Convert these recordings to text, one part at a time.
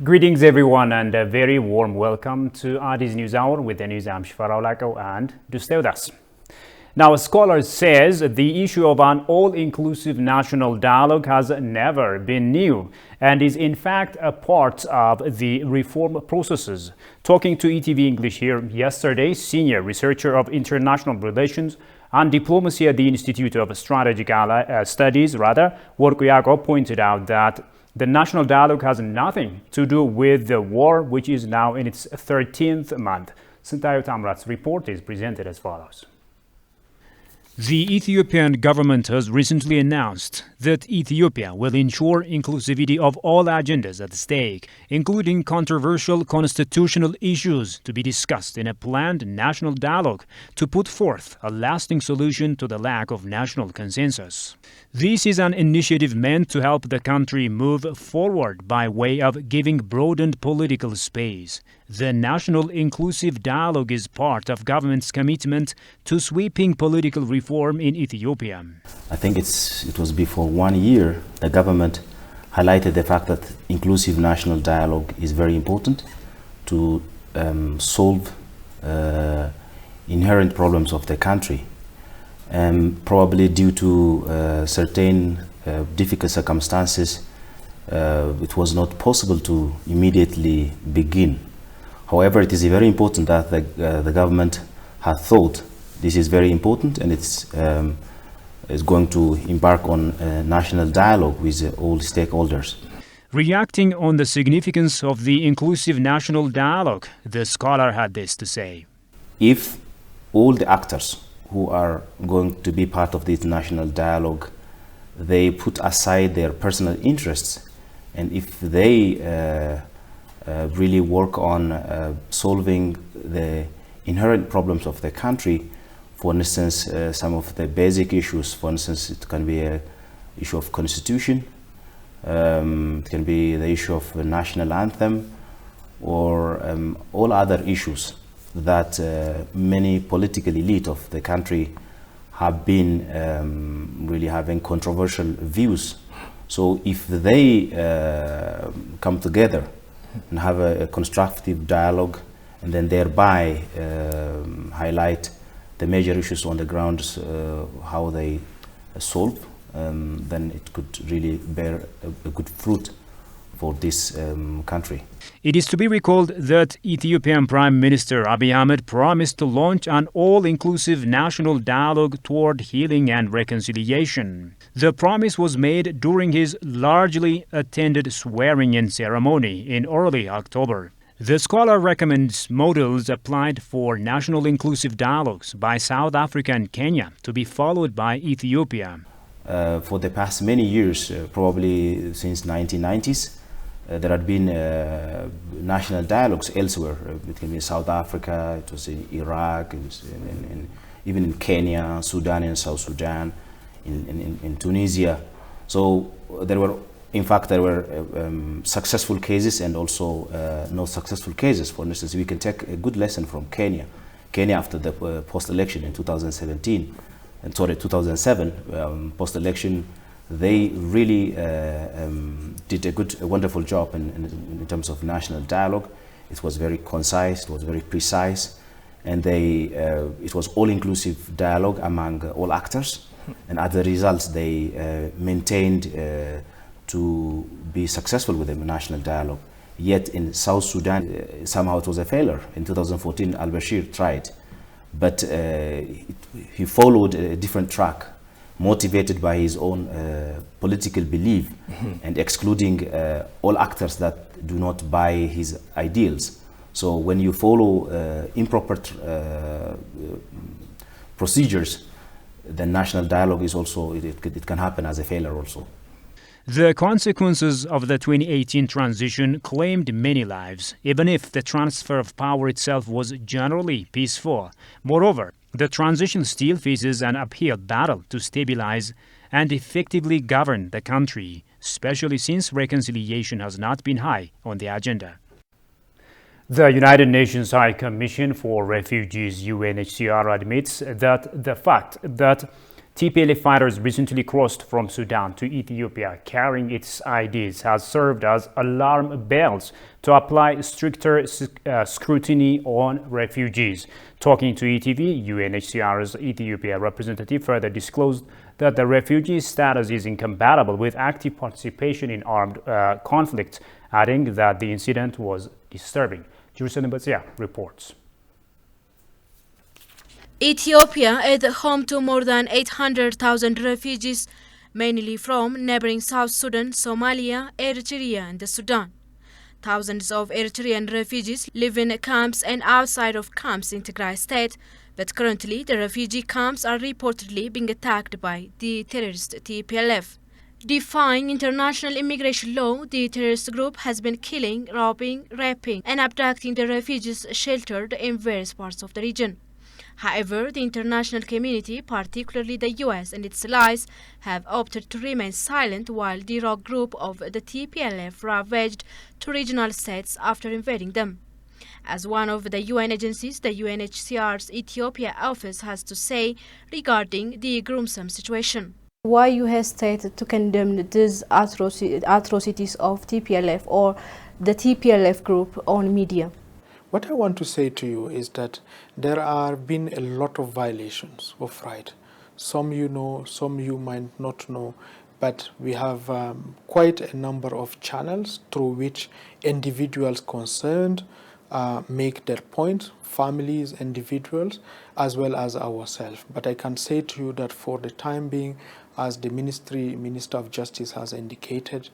Greetings everyone and a very warm welcome to Addis News Hour with the news. I'm Shifarao Lako and do stay with us. Now, a scholar says the issue of an all-inclusive national dialogue has never been new and is in fact a part of the reform processes. Talking to ETV English here yesterday, senior researcher of international relations and diplomacy at the Institute of Strategic Studies, Worku Yakob, pointed out that the national dialogue has nothing to do with the war, which is now in its 13th month. Sintayo Tamrat's report is presented as follows. The Ethiopian government has recently announced that Ethiopia will ensure inclusivity of all agendas at stake, including controversial constitutional issues to be discussed in a planned national dialogue to put forth a lasting solution to the lack of national consensus. This is an initiative meant to help the country move forward by way of giving broadened political space. The National Inclusive Dialogue is part of government's commitment to sweeping political reform in Ethiopia. I think it was before 1 year the government highlighted the fact that inclusive national dialogue is very important to solve inherent problems of the country. Probably due to certain difficult circumstances, it was not possible to immediately begin. However, it is very important that the government has thought this is very important, and is going to embark on a national dialogue with all stakeholders. Reacting on the significance of the inclusive national dialogue, the scholar had this to say. If all the actors who are going to be part of this national dialogue, they put aside their personal interests, and if they really work on solving the inherent problems of the country, for instance, some of the basic issues, for instance, it can be an issue of constitution, it can be the issue of a national anthem, or all other issues that many political elite of the country have been really having controversial views. So if they come together and have a constructive dialogue, and then thereby highlight the major issues on the ground, how they solve, then it could really bear a good fruit for this country. It is to be recalled that Ethiopian Prime Minister Abiy Ahmed promised to launch an all-inclusive national dialogue toward healing and reconciliation. The promise was made during his largely attended swearing-in ceremony in early October. The scholar recommends models applied for national inclusive dialogues by South Africa and Kenya to be followed by Ethiopia. For the past many years, probably since 1990s, there had been national dialogues elsewhere. It can be South Africa, it was in Iraq, it was even in Kenya, Sudan and South Sudan, in Tunisia. So there were successful cases and also not successful cases. For instance, we can take a good lesson from Kenya. Kenya, after the post-election in 2007, post-election, they really did a wonderful job in terms of national dialogue. It was very concise, it was very precise, and it was all-inclusive dialogue among all actors. And as a result, they maintained to be successful with the national dialogue. Yet in South Sudan, somehow it was a failure. In 2014, al-Bashir tried, but he followed a different track, motivated by his own political belief and excluding all actors that do not buy his ideals. So when you follow improper procedures, the national dialogue is also, it can happen as a failure also. The consequences of the 2018 transition claimed many lives, even if the transfer of power itself was generally peaceful. Moreover, the transition still faces an uphill battle to stabilize and effectively govern the country, especially since reconciliation has not been high on the agenda. The United Nations High Commission for Refugees, UNHCR, admits that the fact that TPLF fighters recently crossed from Sudan to Ethiopia carrying its IDs has served as alarm bells to apply stricter scrutiny on refugees. Talking to ETV, UNHCR's Ethiopia representative further disclosed that the refugee status is incompatible with active participation in armed conflict, adding that the incident was disturbing. Jerusalem Batzia reports. Ethiopia is home to more than 800,000 refugees, mainly from neighboring South Sudan, Somalia, Eritrea and Sudan. Thousands of Eritrean refugees live in camps and outside of camps in Tigray state, but currently the refugee camps are reportedly being attacked by the terrorist TPLF. Defying international immigration law, the terrorist group has been killing, robbing, raping and abducting the refugees sheltered in various parts of the region. However, the international community, particularly the US and its allies, have opted to remain silent while the rogue group of the TPLF ravaged two regional states after invading them. As one of the UN agencies, the UNHCR's Ethiopia office has to say regarding the gruesome situation. Why you hesitate to condemn these atrocities of TPLF or the TPLF group on media? What I want to say to you is that there have been a lot of violations of right. Some you know, some you might not know, but we have quite a number of channels through which individuals concerned make their point, families, individuals, as well as ourselves. But I can say to you that for the time being, as the Minister of Justice has indicated,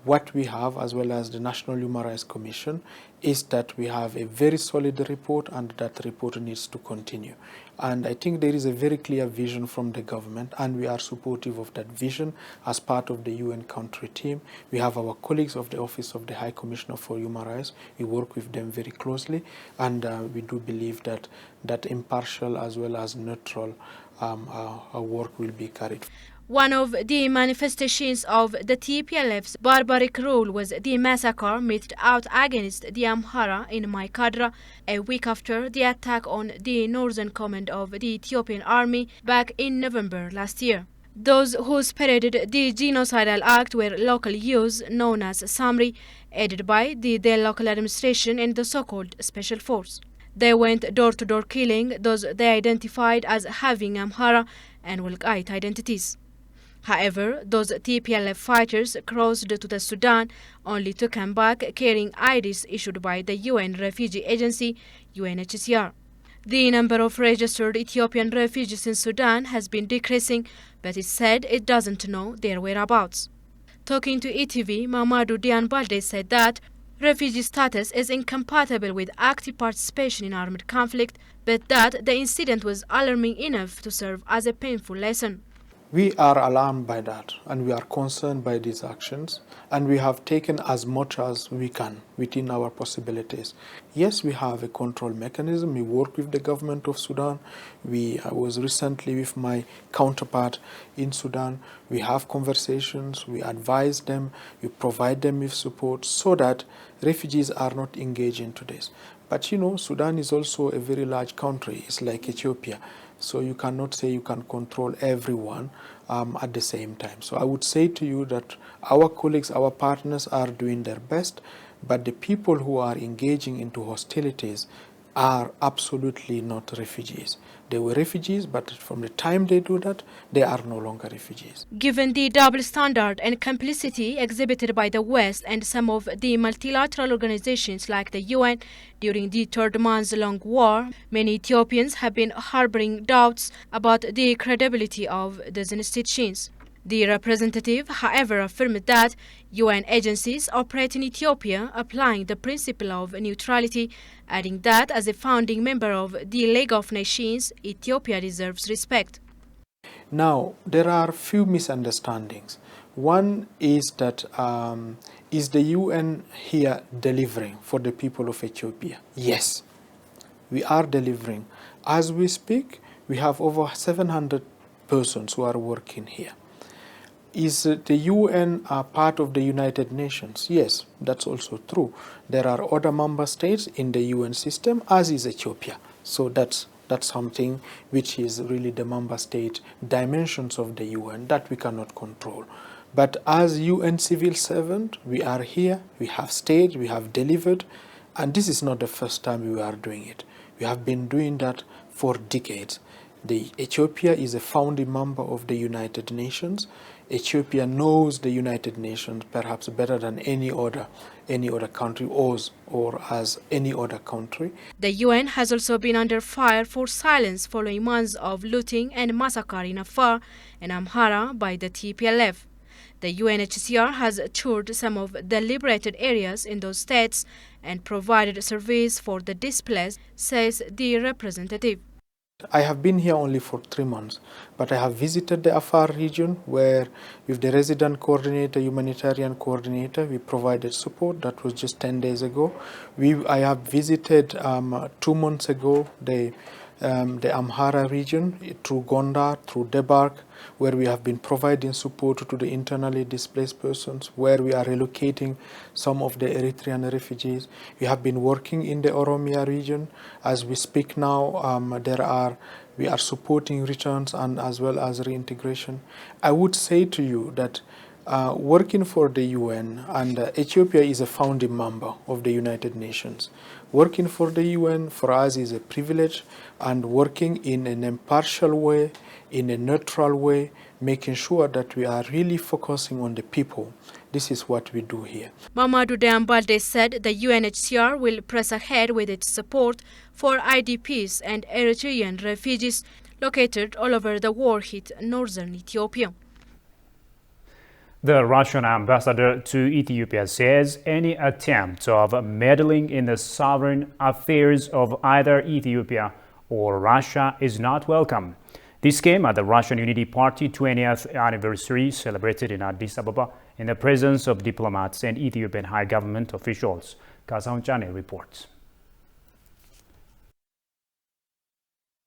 what we have, as well as the National Human Rights Commission, is that we have a very solid report and that report needs to continue. And I think there is a very clear vision from the government and we are supportive of that vision as part of the UN country team. We have our colleagues of the Office of the High Commissioner for Human Rights. We work with them very closely and we do believe that impartial as well as neutral work will be carried. One of the manifestations of the TPLF's barbaric rule was the massacre meted out against the Amhara in Maikadra a week after the attack on the northern command of the Ethiopian army back in November last year. Those who spearheaded the genocidal act were local youths known as Samri, aided by the local administration and the so-called Special Force. They went door-to-door killing those they identified as having Amhara and Walqite identities. However, those TPLF fighters crossed to the Sudan only to come back carrying IDs issued by the UN refugee agency, UNHCR. The number of registered Ethiopian refugees in Sudan has been decreasing, but it said it doesn't know their whereabouts. Talking to ETV, Mamadou Dianbalde said that refugee status is incompatible with active participation in armed conflict, but that the incident was alarming enough to serve as a painful lesson. We are alarmed by that and we are concerned by these actions and we have taken as much as we can within our possibilities. Yes, we have a control mechanism. We work with the government of Sudan. I was recently with my counterpart in Sudan. We have conversations, we advise them, we provide them with support so that refugees are not engaged into this. But you know, Sudan is also a very large country. It's like Ethiopia. So you cannot say you can control everyone at the same time. So I would say to you that our colleagues, our partners are doing their best, but the people who are engaging into hostilities are absolutely not refugees. They were refugees, but from the time they do that, they are no longer refugees. Given the double standard and complicity exhibited by the West and some of the multilateral organizations like the UN during the third-month-long war, many Ethiopians have been harboring doubts about the credibility of these institutions. The representative, however, affirmed that UN agencies operate in Ethiopia applying the principle of neutrality, adding that as a founding member of the League of Nations, Ethiopia deserves respect. Now, there are few misunderstandings. One is that is the UN here delivering for the people of Ethiopia? Yes, we are delivering. As we speak, we have over 700 persons who are working here. Is the UN part of the United Nations? Yes, that's also true. There are other member states in the UN system, as is Ethiopia. So that's That's something which is really the member state dimensions of the UN that we cannot control. But as UN civil servant, we are here, we have stayed, we have delivered, and this is not the first time we are doing it. We have been doing that for decades. Ethiopia is a founding member of the United Nations. Ethiopia knows the United Nations perhaps better than any other country or as any other country. The UN has also been under fire for silence following months of looting and massacre in Afar and Amhara by the TPLF. The UNHCR has toured some of the liberated areas in those states and provided service for the displaced, says the representative. I have been here only for 3 months, but I have visited the Afar region where with the resident coordinator, humanitarian coordinator, we provided support. That was just 10 days ago. I have visited 2 months ago the Amhara region through Gondar, through Debark, where we have been providing support to the internally displaced persons, where we are relocating some of the Eritrean refugees. We have been working in the Oromia region. As we speak now, we are supporting returns and as well as reintegration. I would say to you that working for the UN, and Ethiopia is a founding member of the United Nations. Working for the UN for us is a privilege, and working in an impartial way, in a neutral way, making sure that we are really focusing on the people. This is what we do here. Mamadou Deambalde said the UNHCR will press ahead with its support for IDPs and Eritrean refugees located all over the war-hit northern Ethiopia. The Russian ambassador to Ethiopia says any attempt of meddling in the sovereign affairs of either Ethiopia or Russia is not welcome. This came at the Russian Unity Party 20th anniversary celebrated in Addis Ababa in the presence of diplomats and Ethiopian high government officials. Kasaun Chane reports.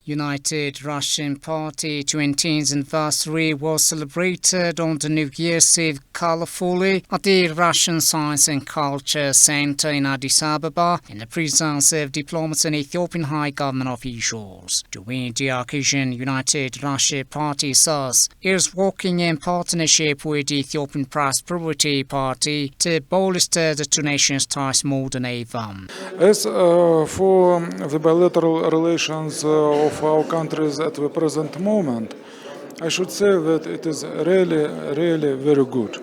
United Russian Party 20th anniversary was celebrated on the New Year's Eve colorfully at the Russian Science and Culture Center in Addis Ababa in the presence of diplomats and Ethiopian high government officials. During the occasion, United Russian Party says it is working in partnership with the Ethiopian Prosperity Party to bolster the two nations' ties more than ever. As for the bilateral relations of our countries at the present moment, I should say that it is really very good.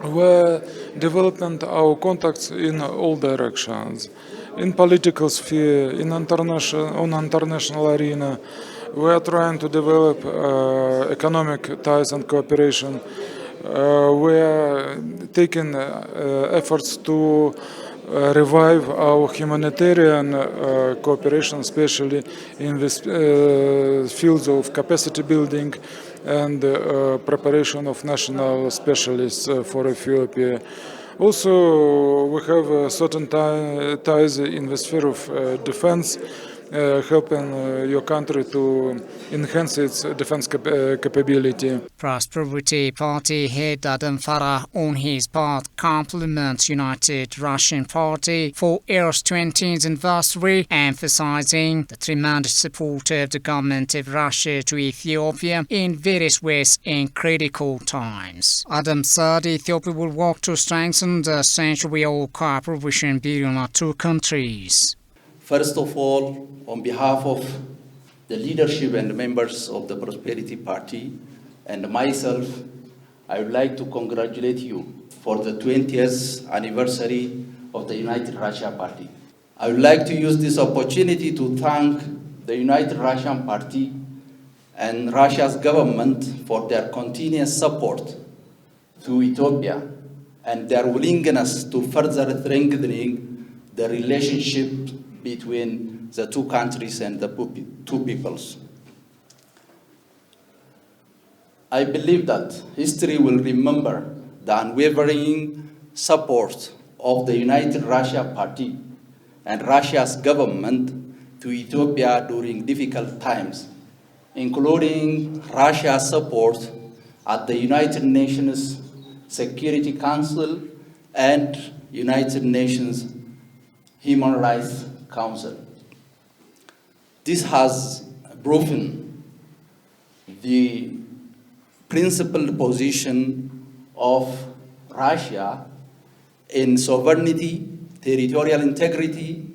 We're developing our contacts in all directions, in political sphere, on international arena. We are trying to develop economic ties and cooperation. We are taking efforts to revive our humanitarian cooperation, especially in the fields of capacity building and preparation of national specialists for Ethiopia. Also, we have certain ties in the sphere of defense, helping your country to enhance its defense capability. Prosperity Party head Adam Farah, on his part, compliments United Russian Party for its 20th anniversary, emphasizing the tremendous support of the government of Russia to Ethiopia in various ways in critical times. Adam said Ethiopia will work to strengthen the century-old cooperation between our two countries. First of all, on behalf of the leadership and members of the Prosperity Party and myself, I would like to congratulate you for the 20th anniversary of the United Russia Party. I would like to use this opportunity to thank the United Russian Party and Russia's government for their continuous support to Ethiopia and their willingness to further strengthening the relationship between the two countries and the two peoples. I believe that history will remember the unwavering support of the United Russia Party and Russia's government to Ethiopia during difficult times, including Russia's support at the United Nations Security Council and United Nations Human Rights Council. This has proven the principled position of Russia in sovereignty, territorial integrity,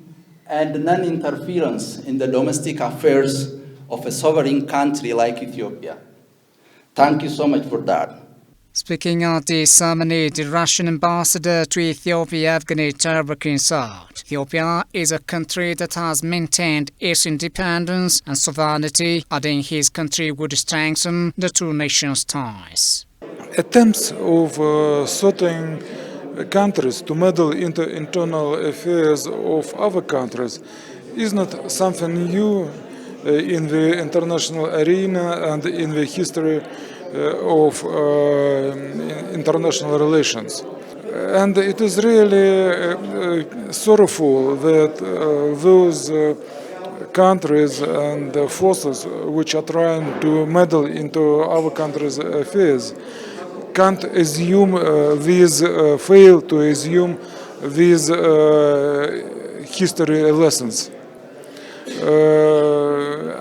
and non-interference in the domestic affairs of a sovereign country like Ethiopia. Thank you so much for that. Speaking at the ceremony, the Russian ambassador to Ethiopia, Evgeny Terbakin, said Ethiopia is a country that has maintained its independence and sovereignty, adding his country would strengthen the two nations' ties. Attempts of certain countries to meddle into internal affairs of other countries is not something new in the international arena and in the history of international relations. And it is really sorrowful that those countries and forces which are trying to meddle into our country's affairs can't assume fail to assume these history lessons.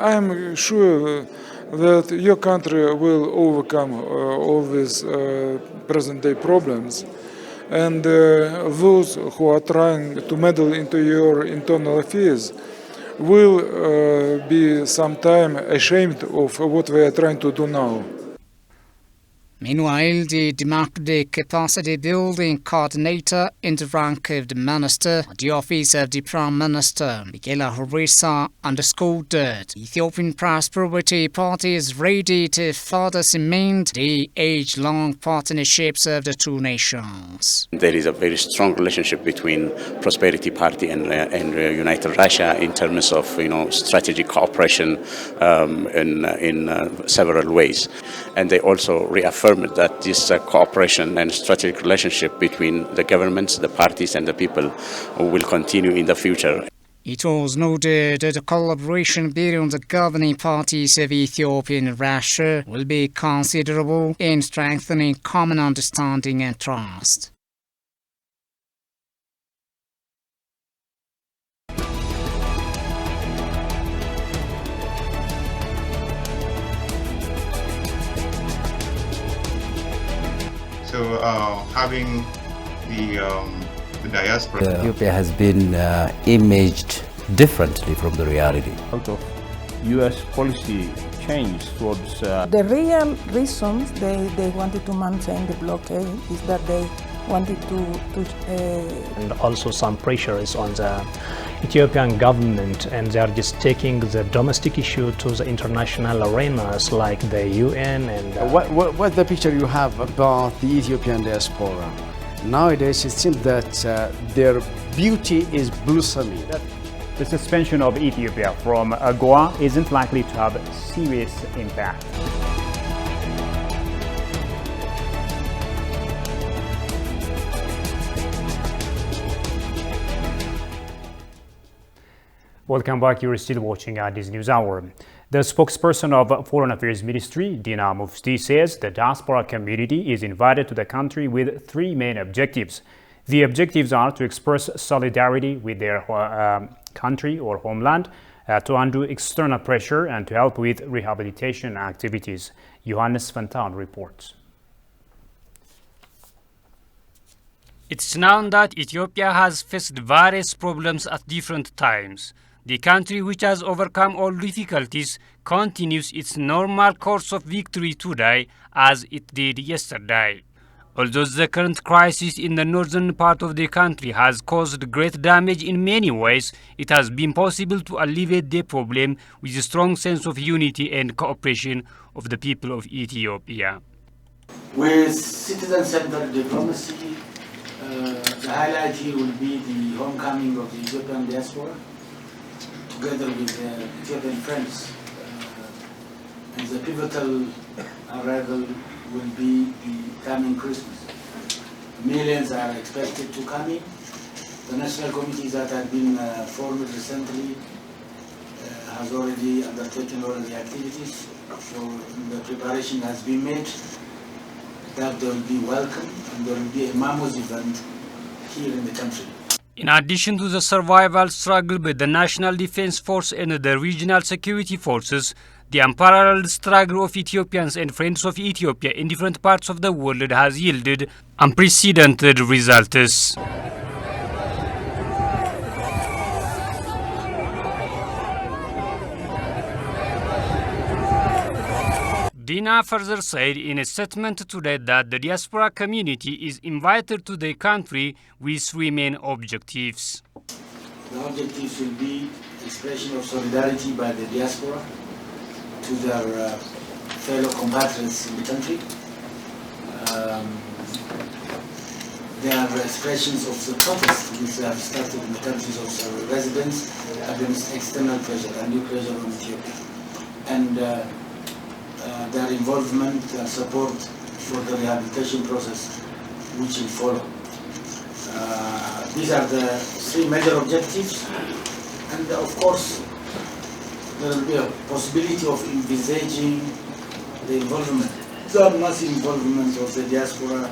I am sure that your country will overcome all these present-day problems, and those who are trying to meddle into your internal affairs will be sometime ashamed of what they are trying to do now. Meanwhile, the Democratic Capacity Building Coordinator in the rank of the Minister at the Office of the Prime Minister, Michaela Horisa, underscored that the Ethiopian Prosperity Party is ready to further cement the age-long partnerships of the two nations. There is a very strong relationship between Prosperity Party and United Russia in terms of strategic cooperation in several ways, and they also reaffirmed that this cooperation and strategic relationship between the governments, the parties and the people will continue in the future. It was noted that the collaboration between the governing parties of Ethiopia and Russia will be considerable in strengthening common understanding and trust. So having the diaspora. Ethiopia has been imaged differently from the reality. Out of U.S. policy change towards... The real reasons they wanted to maintain the blockade is that they wanted to and also some pressure is on the Ethiopian government, and they are just taking the domestic issue to the international arenas like the UN and... What's the picture you have about the Ethiopian diaspora? Nowadays it seems that their beauty is blossoming. The suspension of Ethiopia from AGOA isn't likely to have a serious impact. Welcome back. You're still watching Addis News Hour. The spokesperson of Foreign Affairs Ministry, Dina Mufti, says the diaspora community is invited to the country with three main objectives. The objectives are to express solidarity with their country or homeland, to undo external pressure, and to help with rehabilitation activities. Johannes Fantan reports. It's known that Ethiopia has faced various problems at different times. The country, which has overcome all difficulties, continues its normal course of victory today as it did yesterday. Although the current crisis in the northern part of the country has caused great damage in many ways, it has been possible to alleviate the problem with a strong sense of unity and cooperation of the people of Ethiopia. With citizen-centered diplomacy, the highlight here will be the homecoming of the Ethiopian diaspora, together with Ethiopian friends. And the pivotal arrival will be the coming Christmas. Millions are expected to come in. The national committee that had been formed recently has already undertaken all of the activities. So the preparation has been made that they will be welcome and there will be a mammoth event here in the country. In addition to the survival struggle by the National Defense Force and the regional security forces, the unparalleled struggle of Ethiopians and friends of Ethiopia in different parts of the world has yielded unprecedented results. Dina further said in a statement today that the diaspora community is invited to their country with three main objectives. The objectives will be expression of solidarity by the diaspora to their fellow compatriots in the country. There are expressions of the protest which have started in the countries of residents against external pressure, undue pressure on Ethiopia. And their involvement and support for the rehabilitation process which will follow. These are the three major objectives, and of course there will be a possibility of envisaging the involvement, the massive involvement of the diaspora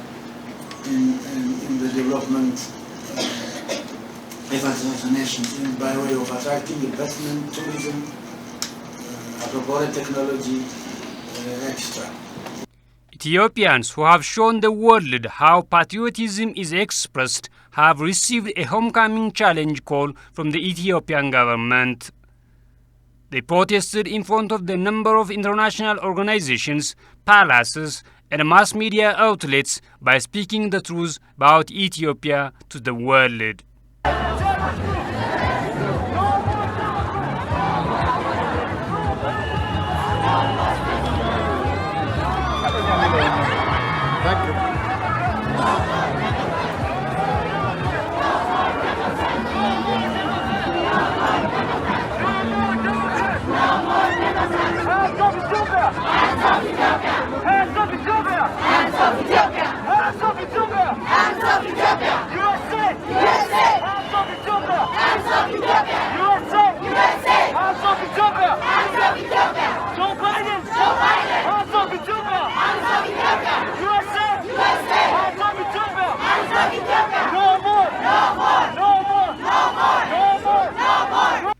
in the development efforts of the nations by way of attracting investment, tourism, appropriate technology, extra. Ethiopians who have shown the world how patriotism is expressed have received a homecoming challenge call from the Ethiopian government. They protested in front of the number of international organizations, palaces, and mass media outlets by speaking the truth about Ethiopia to the world.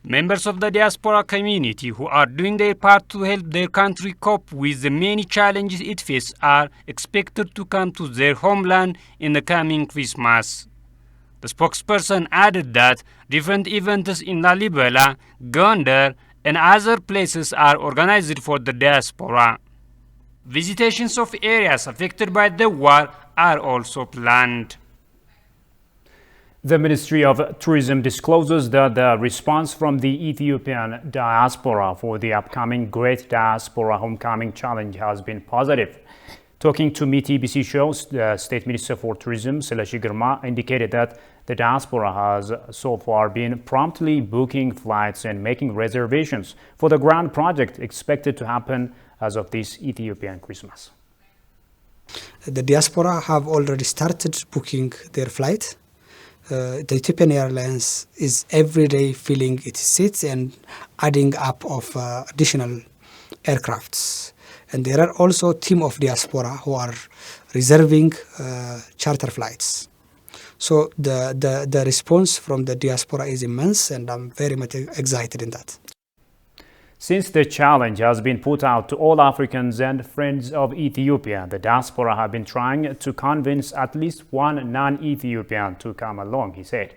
Members of the diaspora community who are doing their part to help their country cope with the many challenges it faces are expected to come to their homeland in the coming Christmas. The spokesperson added that different events in Lalibela, Gondar, and other places are organized for the diaspora. Visitations of areas affected by the war are also planned. The Ministry of Tourism discloses that the response from the Ethiopian diaspora for the upcoming Great Diaspora Homecoming Challenge has been positive. Talking to MeTBC shows, the State Minister for Tourism, Seleshi Girma, indicated that the diaspora has so far been promptly booking flights and making reservations for the grand project expected to happen as of this Ethiopian Christmas. The diaspora have already started booking their flight. The Ethiopian Airlines is every day filling its seats and adding up of additional aircrafts. And there are also a team of diaspora who are reserving charter flights. So the response from the diaspora is immense, and I'm very much excited in that. Since the challenge has been put out to all Africans and friends of Ethiopia, the diaspora have been trying to convince at least one non-Ethiopian to come along, he said.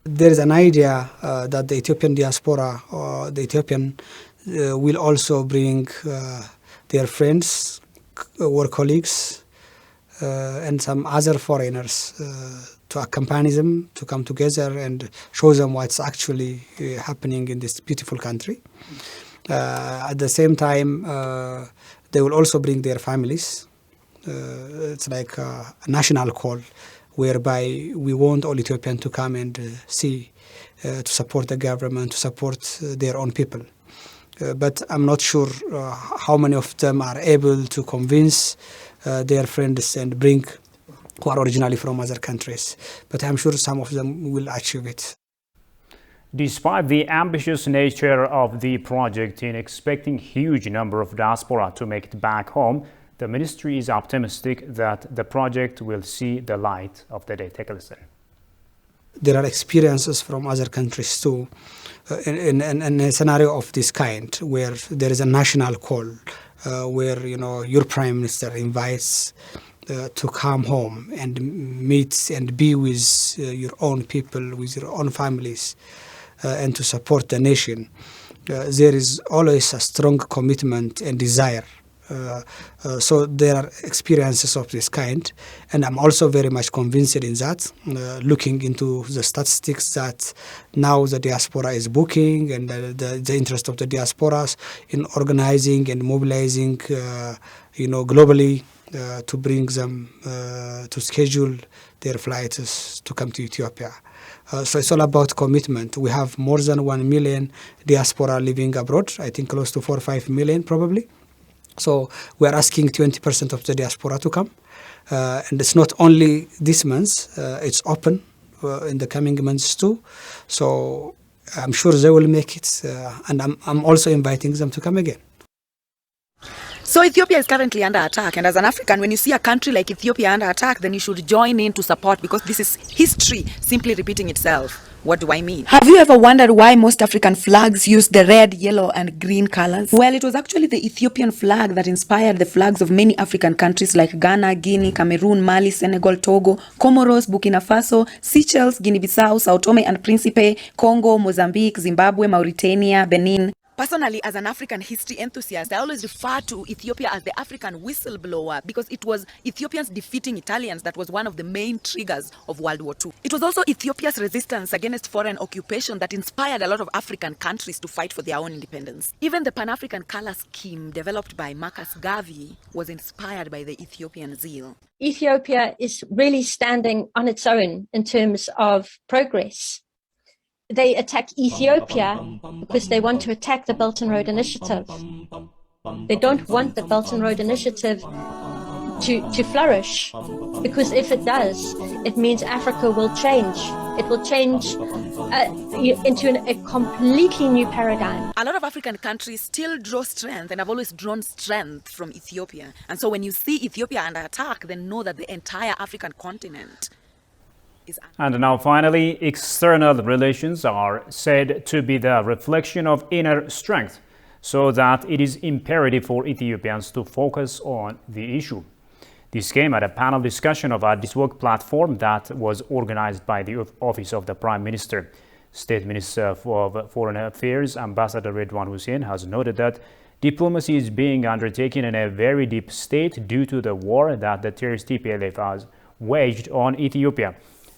There is an idea that the Ethiopian diaspora, the Ethiopian, will also bring their friends, work colleagues, and some other foreigners to accompany them, to come together and show them what's actually happening in this beautiful country. At the same time, they will also bring their families. It's like a national call, whereby we want all Ethiopians to come and see, to support the government, to support their own people. But I'm not sure how many of them are able to convince their friends and bring who are originally from other countries. But I'm sure some of them will achieve it. Despite the ambitious nature of the project in expecting huge number of diaspora to make it back home, the ministry is optimistic that the project will see the light of the day. Take a listen. there are experiences from other countries too in a scenario of this kind, where there is a national call, where your prime minister invites to come home and meet and be with your own people, with your own families, and to support the nation. There is always a strong commitment and desire. So there are experiences of this kind, and I'm also very much convinced in that, looking into the statistics that now the diaspora is booking, and the interest of the diasporas in organizing and mobilizing, globally, to bring them, to schedule their flights to come to Ethiopia. So it's all about commitment. We have more than 1 million diaspora living abroad, I think close to 4 or 5 million probably. So we are asking 20% of the diaspora to come. And it's not only this month, it's open in the coming months too. So I'm sure they will make it. And I'm also inviting them to come again. So Ethiopia is currently under attack, and as an African, when you see a country like Ethiopia under attack, then you should join in to support, because this is history simply repeating itself. What do I mean? Have you ever wondered why most African flags use the red, yellow, and green colors? Well, it was actually the Ethiopian flag that inspired the flags of many African countries like Ghana, Guinea, Cameroon, Mali, Senegal, Togo, Comoros, Burkina Faso, Seychelles, Guinea-Bissau, Sao Tome and Principe, Congo, Mozambique, Zimbabwe, Mauritania, Benin. Personally, as an African history enthusiast, I always refer to Ethiopia as the African whistleblower, because it was Ethiopians defeating Italians that was one of the main triggers of World War II. It was also Ethiopia's resistance against foreign occupation that inspired a lot of African countries to fight for their own independence. Even the Pan-African color scheme developed by Marcus Garvey was inspired by the Ethiopian zeal. Ethiopia is really standing on its own in terms of progress. They attack Ethiopia because they want to attack the Belt and Road Initiative. They don't want the Belt and Road Initiative to flourish, because if it does, it means Africa will change. It will change into a completely new paradigm. A lot of African countries still draw strength, and have always drawn strength from Ethiopia. And so when you see Ethiopia under attack, then know that the entire African continent. And now finally, external relations are said to be the reflection of inner strength, so that it is imperative for Ethiopians to focus on the issue. This came at a panel discussion of Addis Work platform that was organized by the Office of the Prime Minister. State Minister of Foreign Affairs, Ambassador Redwan Hussein, has noted that diplomacy is being undertaken in a very deep state due to the war that the terrorist TPLF has waged on Ethiopia.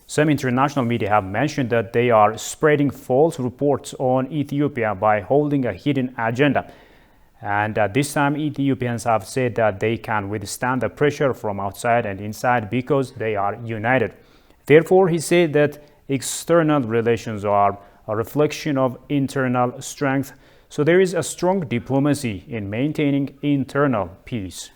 Some international media have mentioned that they are spreading false reports on Ethiopia by holding a hidden agenda. And at this time, Ethiopians have said that they can withstand the pressure from outside and inside because they are united. Therefore, he said that external relations are a reflection of internal strength. So there is a strong diplomacy in maintaining internal peace.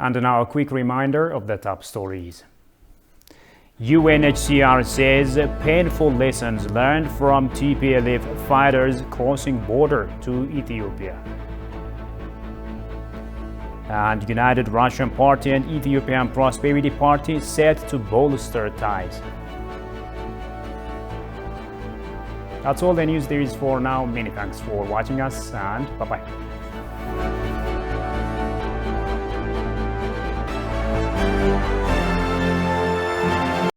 And now a quick reminder of the top stories. UNHCR says painful lessons learned from TPLF fighters crossing border to Ethiopia. And United Russian Party and Ethiopian Prosperity Party set to bolster ties. That's all the news there is for now. Many thanks for watching us, and bye-bye.